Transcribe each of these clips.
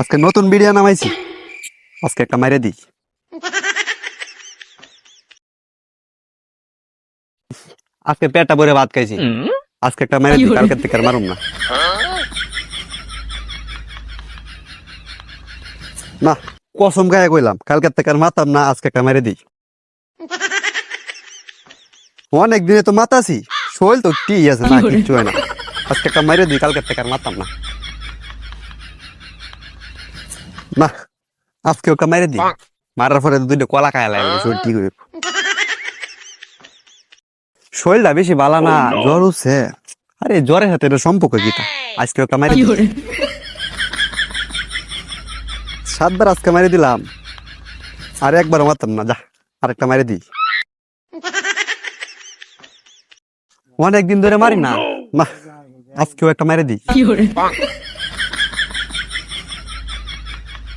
আজকে নতুন ভিডিও নামাইছি, আজকে একটা মাইরে দিই। আজকে পেটটা ভরে ভাত খাইছি, আজকে একটা মাইরে দিই, কালকের থেকে আর মারুম না। না, কসম গায়ে কইলাম কালকের থেকে আর মাতাম না, আজকে একটা মাইরে দিই। অনেক দিনে তো মাতাছি, শৈল তো কি আছে না, কিচ্ছু হয় না। আজকে একটা মাইরে দিই, কালকের থেকে আর মাতাম না। না, আজকে ওকে মাইরে দিই, মারার পরে দুইটা কলা খায় লাগবে, শরীর ঠিক হইব। শরীরটা বেশি বালা না, জ্বর উঠছে। আরে জ্বরের সাথে এটা সম্পর্ক কি তা? আজকে ওকে মাইরে দিই। 7 বার আজকে মারি দিলাম, আর একবার মারতাম না। যা, আরেকটা মারি দিই। অনেকদিন ধরে মারি না, না আজকেও একটা মারি দিই।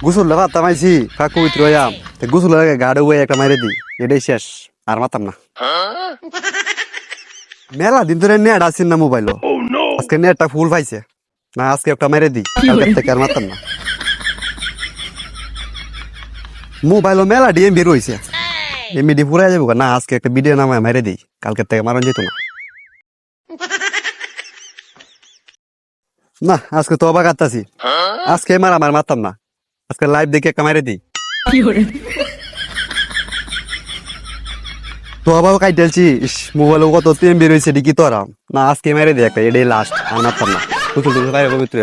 গোসল ভাবতাম আইছি কাকু রয়াম, গোসল লাগে গাড়ে বয়ে একটা মারি দিই, এটাই শেষ, আর মারতাম না। মেলা দিন ধরে নেট আসেন না মোবাইল, আজকে নেটটা ফুল পাইছে না, আজকে একটা মেরে দিই, কালকের থেকে আর মারতাম না। মোবাইল মেলা ডিএমবি রয়েছে, এমবি পুরাই যাবো না, আজকে একটা ভিডিও নামায় মেরে দিই, কালকের থেকে মারন যেত না। না আজকে তো অবাক আছি, আজকে আমার মারতাম না, আজকে লাইভ দেখে একটা মেরে দিই। তো অবাক কাইটেলছি, মোবাইল কত এমবি রয়েছে কি তো আরাম না, আজকে মেরে দিই একটা, এটাই লাস্ট, আর মারতাম না। পবিত্র